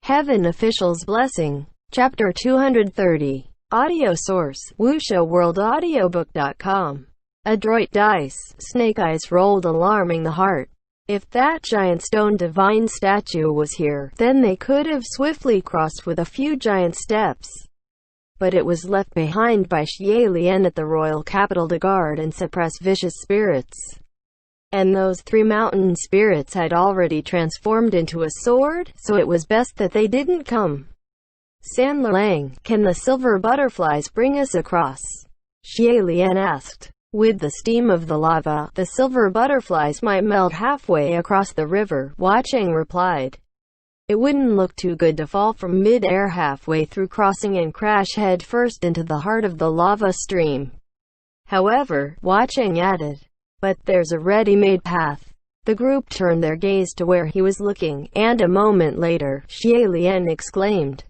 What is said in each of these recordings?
Heaven Official's Blessing. Chapter 230. Audio source: WuXiaWorldAudiobook.com. Adroit dice. Snake eyes rolled, alarming the heart. If that giant stone divine statue was here, then they could have swiftly crossed with a few giant steps. But it was left behind by Xie Lian at the royal capital to guard and suppress vicious spirits. And those 3 mountain spirits had already transformed into a sword, so it was best that they didn't come. San Lang, can the silver butterflies bring us across? Xie Lian asked. With the steam of the lava, the silver butterflies might melt halfway across the river, Hua Cheng replied. It wouldn't look too good to fall from mid-air halfway through crossing and crash head first into the heart of the lava stream. However, Hua Cheng added, but there's a ready-made path. The group turned their gaze to where he was looking, and a moment later, Xie Lian exclaimed,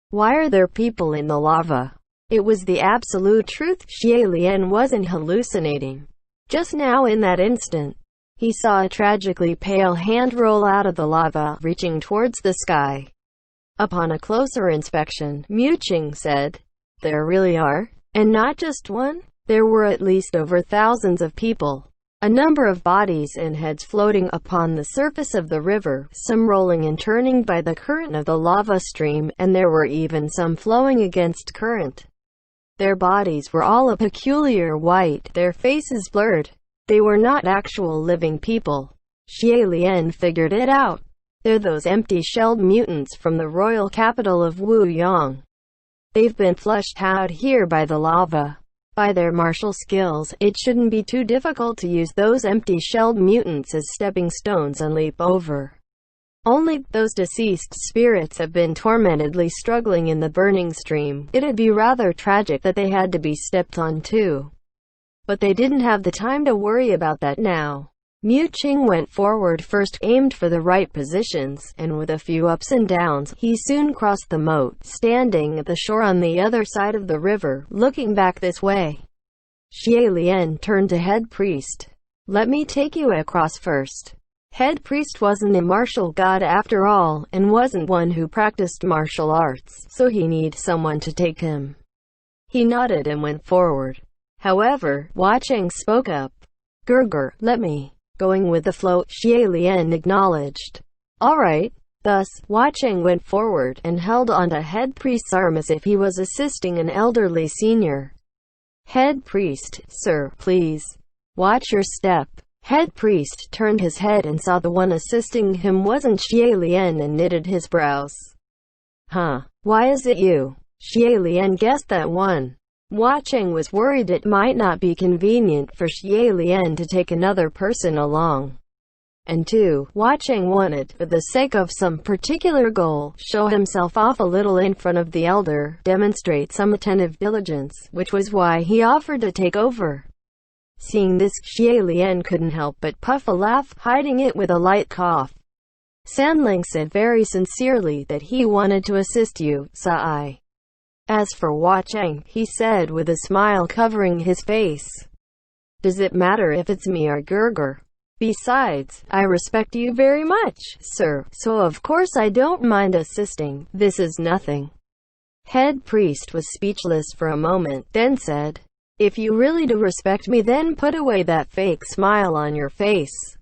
why are there people in the lava? It was the absolute truth. Xie Lian wasn't hallucinating. Just now, in that instant, he saw a tragically pale hand roll out of the lava, reaching towards the sky. Upon a closer inspection, Mu Qing said, there really are, and not just one. There were at least over thousands of people. A number of bodies and heads floating upon the surface of the river, some rolling and turning by the current of the lava stream, and there were even some flowing against current. Their bodies were all a peculiar white, their faces blurred. They were not actual living people. Xie Lian figured it out. They're those empty-shelled mutants from the royal capital of Wu Yang. They've been flushed out here by the lava. By their martial skills, it shouldn't be too difficult to use those empty-shelled mutants as stepping stones and leap over. Only, those deceased spirits have been tormentedly struggling in the burning stream. It'd be rather tragic that they had to be stepped on too. But they didn't have the time to worry about that now. Mu Qing went forward first, aimed for the right positions, and with a few ups and downs, he soon crossed the moat, standing at the shore on the other side of the river, looking back this way. Xie Lian turned to Head Priest. Let me take you across first. Head Priest wasn't a martial god after all, and wasn't one who practiced martial arts, so he needed someone to take him. He nodded and went forward. However, Hua Cheng spoke up. Gerger, let me. Going with the flow, Xie Lian acknowledged. All right. Thus, Hua Cheng went forward, and held onto Head Priest's arm as if he was assisting an elderly senior. Head Priest, sir, please. Watch your step. Head Priest turned his head and saw the one assisting him wasn't Xie Lian and knitted his brows. Huh. Why is it you? Xie Lian guessed that one. Hua Cheng was worried it might not be convenient for Xie Lian to take another person along. And 2, Hua Cheng wanted, for the sake of some particular goal, show himself off a little in front of the elder, demonstrate some attentive diligence, which was why he offered to take over. Seeing this, Xie Lian couldn't help but puff a laugh, hiding it with a light cough. San Lang said very sincerely that he wanted to assist you, Sai. As for Hua Cheng, he said with a smile covering his face. Does it matter if it's me or Gerger? Besides, I respect you very much, sir, so of course I don't mind assisting. This is nothing. Head Priest was speechless for a moment, then said, if you really do respect me, then put away that fake smile on your face.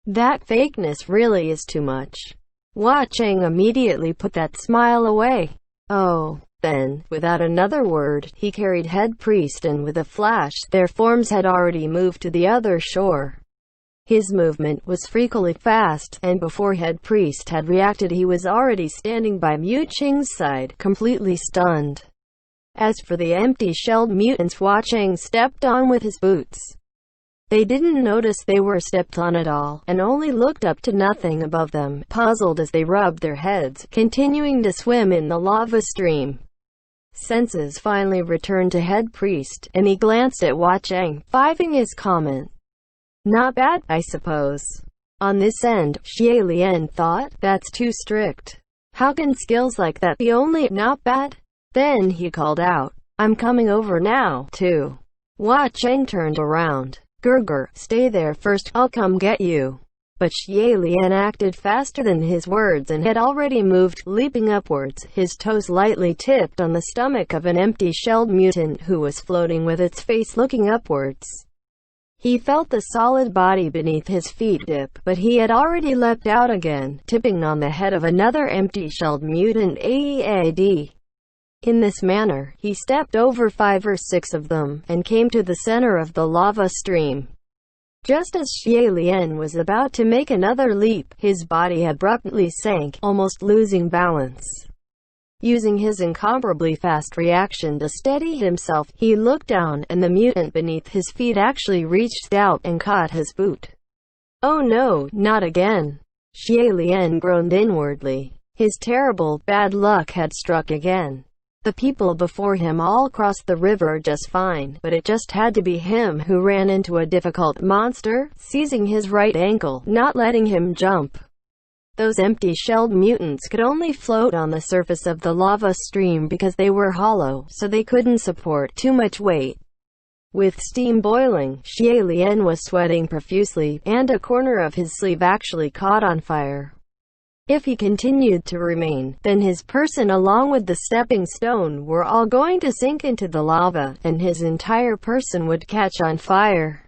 That fakeness really is too much. Hua Cheng immediately put that smile away. Oh. Then, without another word, he carried Head Priest, and with a flash, their forms had already moved to the other shore. His movement was freakily fast, and before Head Priest had reacted, he was already standing by Mu Qing's side, completely stunned. As for the empty-shelled mutants, Hua Cheng stepped on with his boots. They didn't notice they were stepped on at all, and only looked up to nothing above them, puzzled as they rubbed their heads, continuing to swim in the lava stream. Senses finally returned to Head Priest, and he glanced at Hua Cheng, fiving his comment. Not bad, I suppose. On this end, Xie Lian thought, that's too strict. How can skills like that be only not bad? Then he called out, I'm coming over now, too. Hua Cheng turned around. Gerger, stay there first, I'll come get you. But Xie Lian acted faster than his words and had already moved, leaping upwards, his toes lightly tipped on the stomach of an empty-shelled mutant who was floating with its face looking upwards. He felt the solid body beneath his feet dip, but he had already leapt out again, tipping on the head of another empty-shelled mutant AEAD. In this manner, he stepped over 5 or 6 of them, and came to the center of the lava stream. Just as Xie Lian was about to make another leap, his body abruptly sank, almost losing balance. Using his incomparably fast reaction to steady himself, he looked down, and the mutant beneath his feet actually reached out and caught his boot. "Oh no, not again!" Xie Lian groaned inwardly. His terrible, bad luck had struck again. The people before him all crossed the river just fine, but it just had to be him who ran into a difficult monster, seizing his right ankle, not letting him jump. Those empty-shelled mutants could only float on the surface of the lava stream because they were hollow, so they couldn't support too much weight. With steam boiling, Xie Lian was sweating profusely, and a corner of his sleeve actually caught on fire. If he continued to remain, then his person along with the stepping stone were all going to sink into the lava, and his entire person would catch on fire.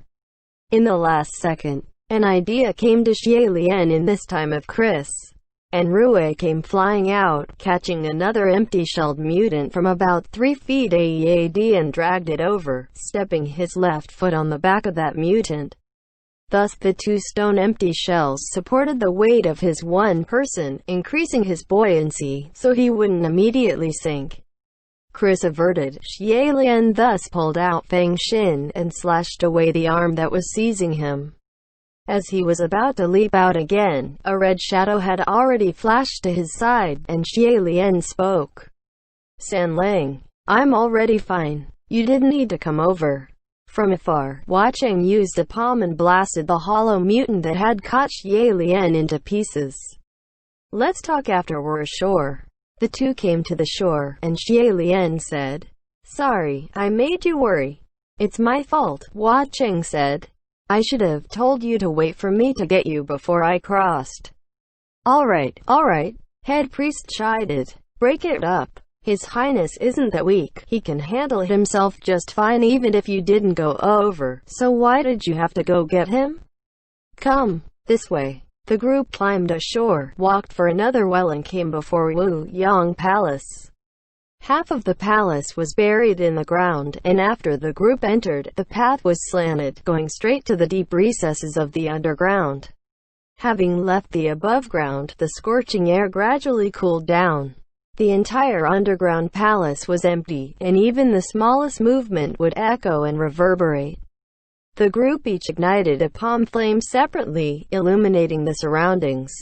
In the last second, an idea came to Xie Lian. In this time of Chris and Rue came flying out, catching another empty-shelled mutant from about 3 feet AEAD and dragged it over, stepping his left foot on the back of that mutant. Thus the 2 stone empty shells supported the weight of his one person, increasing his buoyancy, so he wouldn't immediately sink. Chris averted. Xie Lian thus pulled out Fang Xin and slashed away the arm that was seizing him. As he was about to leap out again, a red shadow had already flashed to his side, and Xie Lian spoke. "San Lang, I'm already fine. You didn't need to come over." From afar, Hua Cheng used a palm and blasted the hollow mutant that had caught Xie Lian into pieces. "Let's talk after we're ashore." The two came to the shore, and Xie Lian said, "Sorry, I made you worry." "It's my fault," Hua Cheng said. "I should have told you to wait for me to get you before I crossed." Alright, head priest chided. "Break it up. His Highness isn't that weak. He can handle himself just fine even if you didn't go over, so why did you have to go get him? Come, this way." The group climbed ashore, walked for another while and came before Wu Yang Palace. Half of the palace was buried in the ground, and after the group entered, the path was slanted, going straight to the deep recesses of the underground. Having left the above ground, the scorching air gradually cooled down. The entire underground palace was empty, and even the smallest movement would echo and reverberate. The group each ignited a palm flame separately, illuminating the surroundings.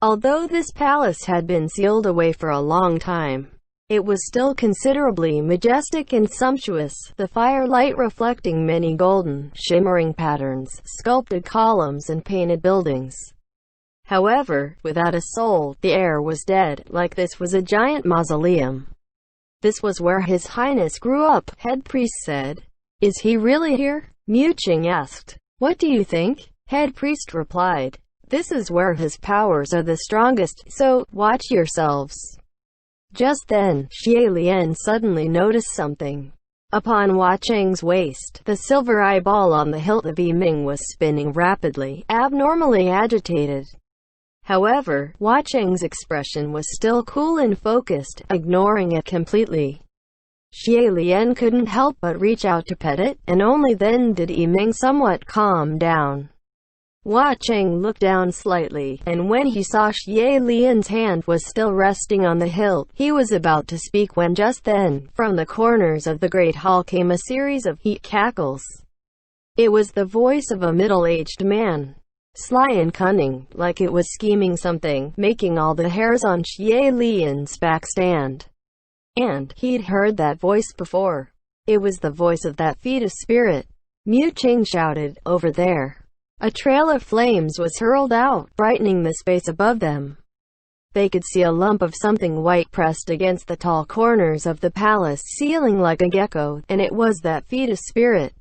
Although this palace had been sealed away for a long time, it was still considerably majestic and sumptuous, the firelight reflecting many golden, shimmering patterns, sculpted columns and painted buildings. However, without a soul, the air was dead, like this was a giant mausoleum. "This was where His Highness grew up," head priest said. "Is he really here?" Mu Qing asked. "What do you think?" Head priest replied. "This is where his powers are the strongest, so watch yourselves." Just then, Xie Lian suddenly noticed something. Upon Hua Cheng's waist, the silver eyeball on the hilt of Yiming was spinning rapidly, abnormally agitated. However, Hua Cheng's expression was still cool and focused, ignoring it completely. Xie Lian couldn't help but reach out to pet it, and only then did Yiming somewhat calm down. Hua Cheng looked down slightly, and when he saw Xie Lian's hand was still resting on the hilt, he was about to speak when just then, from the corners of the great hall came a series of heat cackles. It was the voice of a middle-aged man. Sly and cunning, like it was scheming something, making all the hairs on Xie Lian's back stand. And he'd heard that voice before. It was the voice of that fetus spirit. Mu Qing shouted, "Over there!" A trail of flames was hurled out, brightening the space above them. They could see a lump of something white pressed against the tall corners of the palace ceiling like a gecko, and it was that fetus spirit.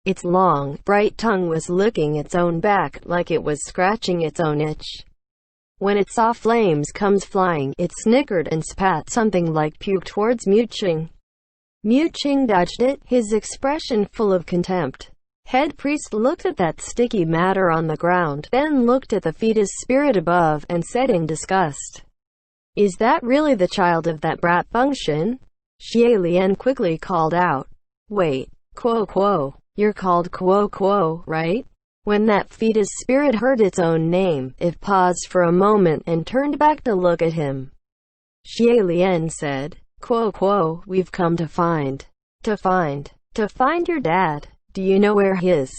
Its long, bright tongue was licking its own back, like it was scratching its own itch. When it saw flames comes flying, it snickered and spat something like puke towards Muqing. Muqing dodged it, his expression full of contempt. Head priest looked at that sticky matter on the ground, then looked at the fetus spirit above, and said in disgust, "Is that really the child of that brat Fengshen?" Xie Lian quickly called out, "Wait, Kuo Kuo. You're called Kuo Kuo, right?" When that fetus spirit heard its own name, it paused for a moment and turned back to look at him. Xie Lian said, "Kuo Kuo, we've come to find your dad. Do you know where he is?"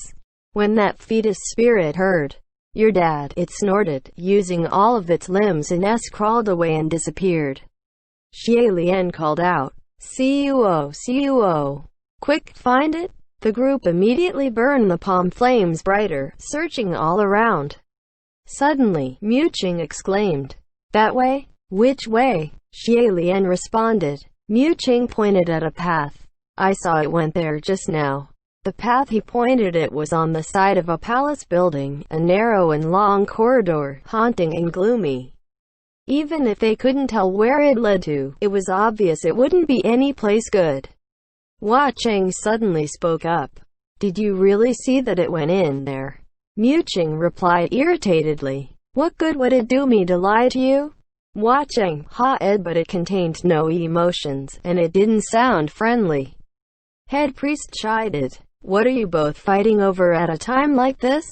When that fetus spirit heard, "Your dad," it snorted, using all of its limbs and crawled away and disappeared. Xie Lian called out, "Cuo, quick, find it!" The group immediately burned the palm flames brighter, searching all around. Suddenly, Muqing exclaimed, "That way?" "Which way?" Xie Lian responded. Muqing pointed at a path. "I saw it went there just now." The path he pointed at was on the side of a palace building, a narrow and long corridor, haunting and gloomy. Even if they couldn't tell where it led to, it was obvious it wouldn't be any place good. Hua Cheng suddenly spoke up. "Did you really see that it went in there?" Muqing replied irritatedly. "What good would it do me to lie to you?" Hua Cheng ha-ed, but it contained no emotions, and it didn't sound friendly. Head priest chided. "What are you both fighting over at a time like this?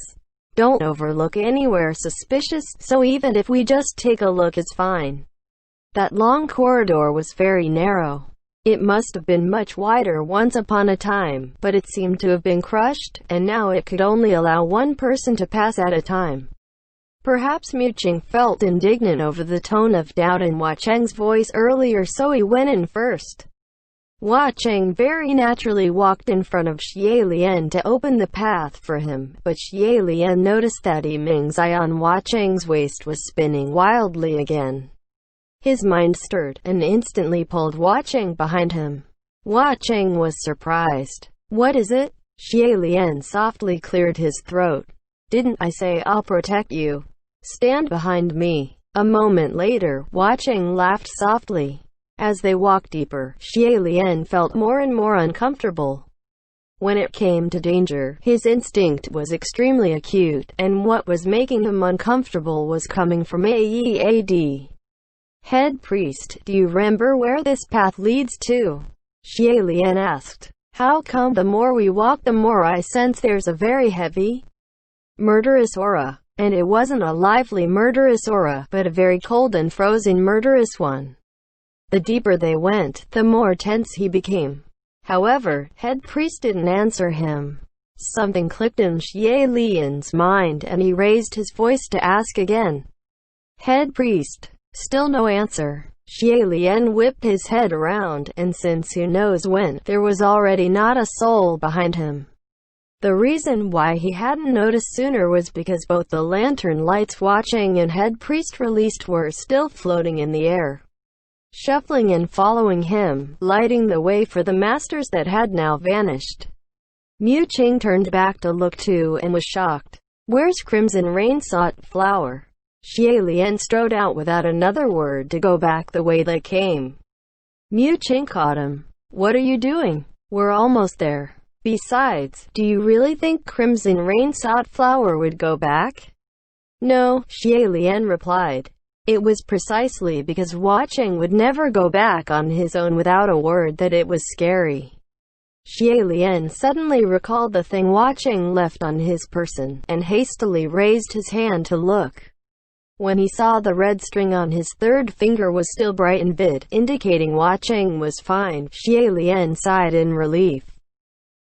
Don't overlook anywhere suspicious, so even if we just take a look it's fine." That long corridor was very narrow. It must have been much wider once upon a time, but it seemed to have been crushed, and now it could only allow one person to pass at a time. Perhaps Muqing felt indignant over the tone of doubt in Hua Cheng's voice earlier, so he went in first. Hua Cheng very naturally walked in front of Xie Lian to open the path for him, but Xie Lian noticed that Yiming's eye on Hua Cheng's waist was spinning wildly again. His mind stirred, and instantly pulled Hua Cheng behind him. Hua Cheng was surprised. "What is it?" Xie Lian softly cleared his throat. "Didn't I say I'll protect you? Stand behind me." A moment later, Hua Cheng laughed softly. As they walked deeper, Xie Lian felt more and more uncomfortable. When it came to danger, his instinct was extremely acute, and what was making him uncomfortable was coming from Aead. "Head priest, do you remember where this path leads to?" Xie Lian asked. "How come the more we walk the more I sense there's a very heavy, murderous aura?" And it wasn't a lively murderous aura, but a very cold and frozen murderous one. The deeper they went, the more tense he became. However, head priest didn't answer him. Something clicked in Xie Lian's mind, and he raised his voice to ask again. "Head priest." Still no answer. Xie Lian whipped his head around, and since who knows when, there was already not a soul behind him. The reason why he hadn't noticed sooner was because both the lantern lights Hua Cheng and head priest released were still floating in the air, shuffling and following him, lighting the way for the masters that had now vanished. Muqing turned back to look too, and was shocked. "Where's Crimson Rain-sought Flower?" Xie Lian strode out without another word to go back the way they came. Muqing caught him. "What are you doing? We're almost there. Besides, do you really think Crimson Rain-sought Flower would go back?" "No," Xie Lian replied. It was precisely because Hua Cheng would never go back on his own without a word that it was scary. Xie Lian suddenly recalled the thing Hua Cheng left on his person, and hastily raised his hand to look. When he saw the red string on his third finger was still bright and vivid, indicating Hua Cheng was fine, Xie Lian sighed in relief.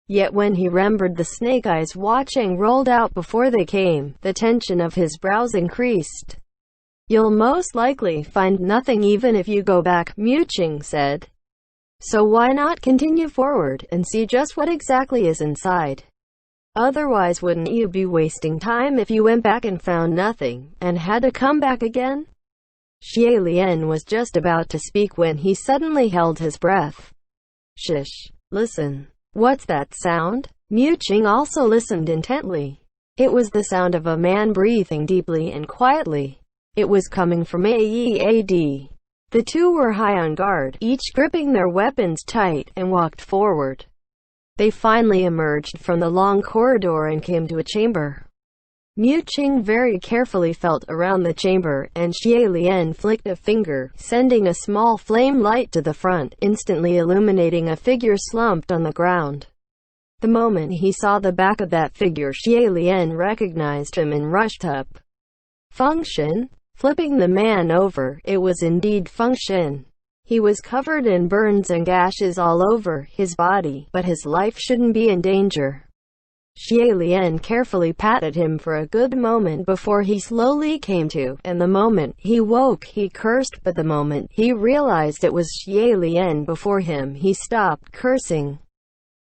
Yet when he remembered the snake eyes Hua Cheng rolled out before they came, the tension of his brows increased. "You'll most likely find nothing even if you go back," Muqing said. "So why not continue forward, and see just what exactly is inside? Otherwise wouldn't you be wasting time if you went back and found nothing, and had to come back again?" Xie Lian was just about to speak when he suddenly held his breath. "Shush! Listen! What's that sound?" Mu Qing also listened intently. It was the sound of a man breathing deeply and quietly. It was coming from AEAD. The two were high on guard, each gripping their weapons tight, and walked forward. They finally emerged from the long corridor and came to a chamber. Mu Qing very carefully felt around the chamber, and Xie Lian flicked a finger, sending a small flame light to the front, instantly illuminating a figure slumped on the ground. The moment he saw the back of that figure, Xie Lian recognized him and rushed up. Feng Xin? Flipping the man over, it was indeed Feng Xin. He was covered in burns and gashes all over his body, but his life shouldn't be in danger. Xie Lian carefully patted him for a good moment before he slowly came to, and the moment he woke he cursed, but the moment he realized it was Xie Lian before him he stopped cursing.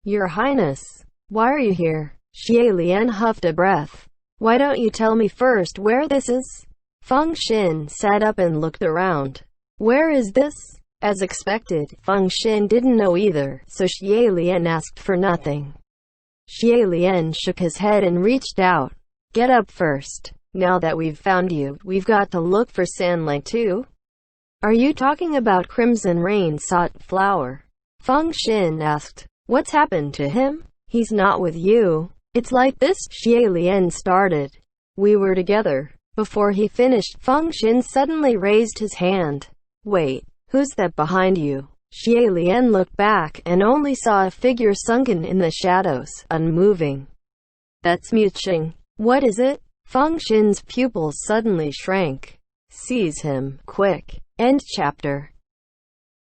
"Your Highness, why are you here?" Xie Lian huffed a breath. "Why don't you tell me first where this is?" Feng Xin sat up and looked around. "Where is this?" As expected, Feng Xin didn't know either, so Xie Lian asked for nothing. Xie Lian shook his head and reached out. "Get up first. Now that we've found you, we've got to look for Sanlai too." "Are you talking about Crimson Rain Sought Flower?" Feng Xin asked. "What's happened to him? He's not with you." "It's like this," Xie Lian started. "We were together." Before he finished, Feng Xin suddenly raised his hand. "Wait, who's that behind you?" Xie Lian looked back, and only saw a figure sunken in the shadows, unmoving. "That's Mu Qing." "What is it?" Feng Xin's pupils suddenly shrank. "Seize him, quick." End chapter.